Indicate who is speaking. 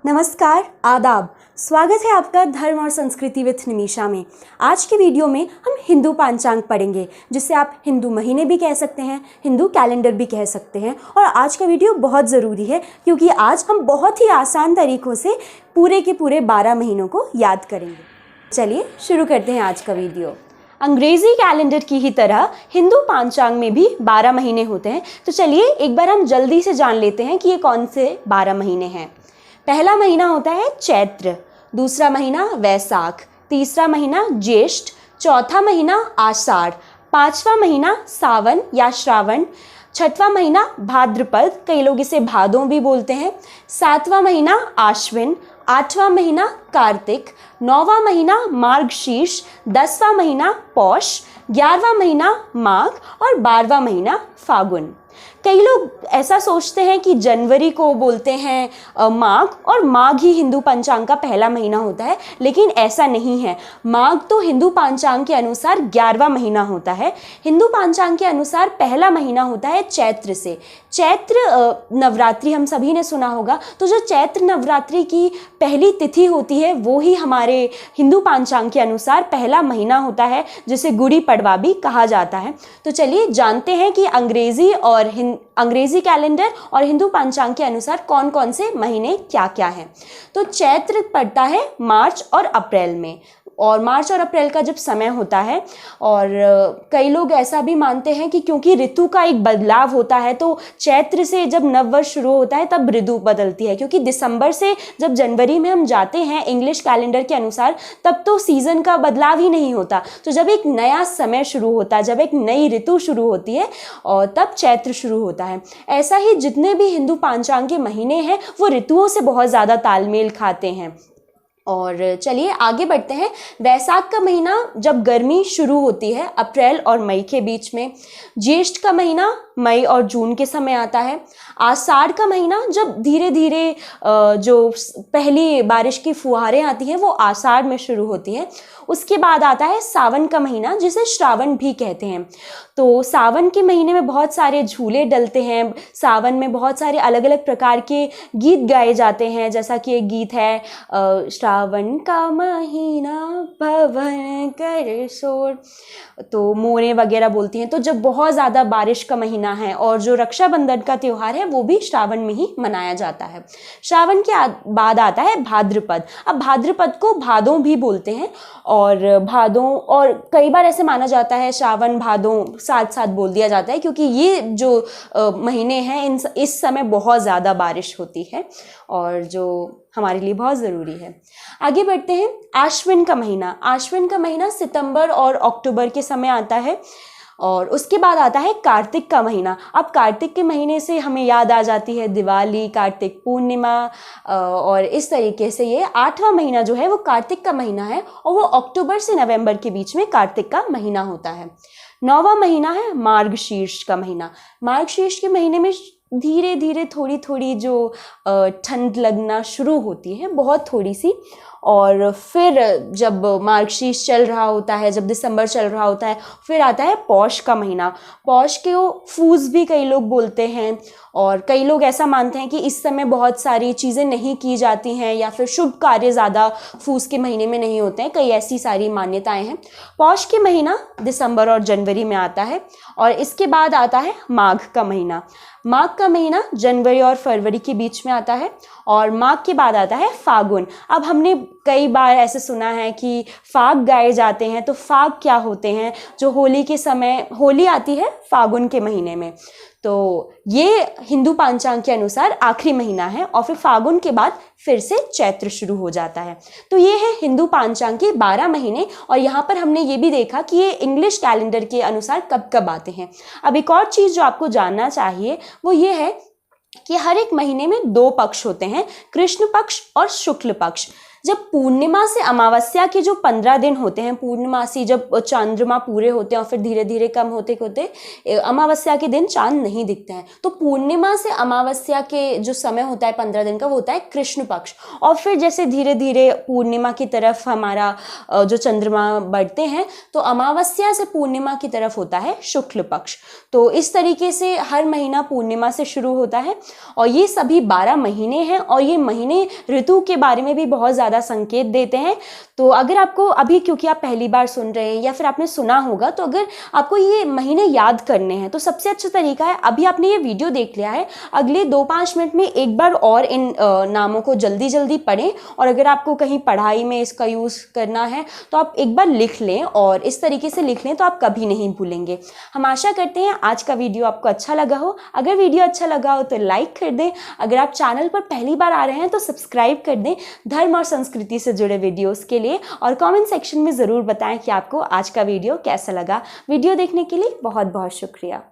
Speaker 1: नमस्कार, आदाब। स्वागत है आपका धर्म और संस्कृति विथ निमिषा में। आज की वीडियो में हम हिंदू पंचांग पढ़ेंगे, जिसे आप हिंदू महीने भी कह सकते हैं, हिंदू कैलेंडर भी कह सकते हैं। और आज का वीडियो बहुत ज़रूरी है क्योंकि आज हम बहुत ही आसान तरीक़ों से पूरे के पूरे 12 महीनों को याद करेंगे। चलिए शुरू करते हैं आज का वीडियो। अंग्रेज़ी कैलेंडर की ही तरह हिंदू पंचांग में भी 12 महीने होते हैं। तो चलिए एक बार हम जल्दी से जान लेते हैं कि ये कौन से 12 महीने हैं। पहला महीना होता है चैत्र, दूसरा महीना वैशाख, तीसरा महीना ज्येष्ठ, चौथा महीना आषाढ़, पांचवा महीना सावन या श्रावण, छठवां महीना भाद्रपद, कई लोग इसे भादों भी बोलते हैं, सातवां महीना आश्विन, आठवां महीना कार्तिक, नौवां महीना मार्गशीर्ष, 10वां महीना पौष, 11वां महीना माघ और 12वां महीना फागुन। कई लोग ऐसा सोचते हैं कि जनवरी को बोलते हैं माघ, और माघ ही हिंदू पंचांग का पहला महीना होता है, लेकिन ऐसा नहीं है। माघ तो हिंदू पंचांग के अनुसार 11वां महीना होता है। हिंदू पंचांग के अनुसार पहला महीना होता है चैत्र से। चैत्र नवरात्रि हम सभी ने सुना होगा, तो जो चैत्र नवरात्रि की पहली तिथि होती है वो ही हमारे हिंदू पंचांग के अनुसार पहला महीना होता है, जिसे गुड़ी पड़वा भी कहा जाता है। तो चलिए जानते हैं कि अंग्रेजी कैलेंडर और हिंदू पंचांग के अनुसार कौन कौन से महीने क्या क्या हैं। तो चैत्र पड़ता है मार्च और अप्रैल में, और मार्च और अप्रैल का जब समय होता है, और कई लोग ऐसा भी मानते हैं कि क्योंकि ऋतु का एक बदलाव होता है, तो चैत्र से जब नववर्ष शुरू होता है तब ऋतु बदलती है। क्योंकि दिसंबर से जब जनवरी में हम जाते हैं इंग्लिश कैलेंडर के अनुसार, तब तो सीज़न का बदलाव ही नहीं होता। तो जब एक नया समय शुरू होता है, जब एक नई ऋतु शुरू होती है, और तब चैत्र शुरू होता है। ऐसा ही जितने भी हिंदू पंचांग के महीने हैं वो ऋतुओं से बहुत ज़्यादा तालमेल खाते हैं। और चलिए आगे बढ़ते हैं। वैशाख का महीना जब गर्मी शुरू होती है अप्रैल और मई के बीच में। ज्येष्ठ का महीना मई और जून के समय आता है। आषाढ़ का महीना जब धीरे धीरे जो पहली बारिश की फुहारें आती हैं वो आषाढ़ में शुरू होती हैं। उसके बाद आता है सावन का महीना, जिसे श्रावण भी कहते हैं। तो सावन के महीने में बहुत सारे झूले डलते हैं। सावन में बहुत सारे अलग अलग प्रकार के गीत गाए जाते हैं, जैसा कि एक गीत है श्रावण का महीना पवन कर शोर, तो मोरें वगैरह बोलती हैं। तो जब बहुत ज़्यादा बारिश का महीना है, और जो रक्षाबंधन का त्यौहार है वो भी श्रावण में ही मनाया जाता है। श्रावण के बाद आता है भाद्रपद। अब भाद्रपद को भादों भी बोलते हैं, और भादों, और कई बार ऐसे माना जाता है श्रावण भादों साथ साथ बोल दिया जाता है, क्योंकि ये जो महीने हैं इस समय बहुत ज़्यादा बारिश होती है, और जो हमारे लिए बहुत ज़रूरी है। आगे बढ़ते हैं। आश्विन का महीना। आश्विन का महीना सितंबर और अक्टूबर के समय आता है, और उसके बाद आता है कार्तिक का महीना। अब कार्तिक के महीने से हमें याद आ जाती है दिवाली, कार्तिक पूर्णिमा, और इस तरीके से ये 8वां महीना जो है वो कार्तिक का महीना है, और वो अक्टूबर से नवंबर के बीच में कार्तिक का महीना होता है। 9वां महीना है मार्गशीर्ष का महीना। मार्गशीर्ष के महीने में धीरे धीरे थोड़ी थोड़ी जो ठंड लगना शुरू होती है, बहुत थोड़ी सी, और फिर जब मार्गशीर्ष चल रहा होता है, जब दिसंबर चल रहा होता है, फिर आता है पौष का महीना। पौष को फूस भी कई लोग बोलते हैं, और कई लोग ऐसा मानते हैं कि इस समय बहुत सारी चीज़ें नहीं की जाती हैं, या फिर शुभ कार्य ज़्यादा फूस के महीने में नहीं होते हैं। कई ऐसी सारी मान्यताएं हैं। पौष के महीना दिसंबर और जनवरी में आता है, और इसके बाद आता है माघ का महीना। माघ का महीना जनवरी और फरवरी के बीच में आता है, और माघ के बाद आता है फागुन। अब हमने कई बार ऐसे सुना है कि फाग गाए जाते हैं, तो फाग क्या होते हैं? जो होली के समय, होली आती है फागुन के महीने में, तो ये हिंदू पंचांग के अनुसार आखिरी महीना है, और फिर फागुन के बाद फिर से चैत्र शुरू हो जाता है। तो ये है हिंदू पंचांग के 12 महीने, और यहाँ पर हमने ये भी देखा कि ये इंग्लिश कैलेंडर के अनुसार कब कब आते हैं। अब एक और चीज़ जो आपको जानना चाहिए वो ये है कि हर एक महीने में 2 पक्ष होते हैं, कृष्ण पक्ष और शुक्ल पक्ष। जब पूर्णिमा से अमावस्या के जो 15 दिन होते हैं, पूर्णमासी जब चंद्रमा पूरे होते हैं और फिर धीरे धीरे कम होते होते अमावस्या के दिन चांद नहीं दिखते हैं, तो पूर्णिमा से अमावस्या के जो समय होता है 15 दिन का, वो होता है कृष्ण पक्ष। और फिर जैसे धीरे धीरे पूर्णिमा की तरफ हमारा जो चंद्रमा बढ़ते हैं, तो अमावस्या से पूर्णिमा की तरफ होता है शुक्ल पक्ष। तो इस तरीके से हर महीना पूर्णिमा से शुरू होता है और ये सभी 12 महीने हैं और ये महीने ऋतु के बारे में भी बहुत ज़्यादा संकेत देते हैं। तो अगर आपको अभी, क्योंकि आप पहली बार सुन रहे हैं या फिर आपने सुना होगा, तो अगर आपको ये महीने याद करने हैं तो सबसे अच्छा तरीका है, अभी आपने ये वीडियो देख लिया है, अगले 2-5 मिनट में एक बार और इन नामों को जल्दी जल्दी पढ़ें। और अगर आपको कहीं पढ़ाई में इसका यूज़ करना है तो आप एक बार लिख लें, और इस तरीके से लिख लें तो आप कभी नहीं भूलेंगे। हम आशा करते हैं आज का वीडियो आपको अच्छा लगा हो। अगर वीडियो अच्छा लगा हो तो लाइक कर दें। अगर आप चैनल पर पहली बार आ रहे हैं तो सब्सक्राइब कर दें धर्म और संस्कृति से जुड़े वीडियोस के लिए, और कमेंट सेक्शन में ज़रूर बताएं कि आपको आज का वीडियो कैसा लगा। वीडियो देखने के लिए बहुत बहुत शुक्रिया।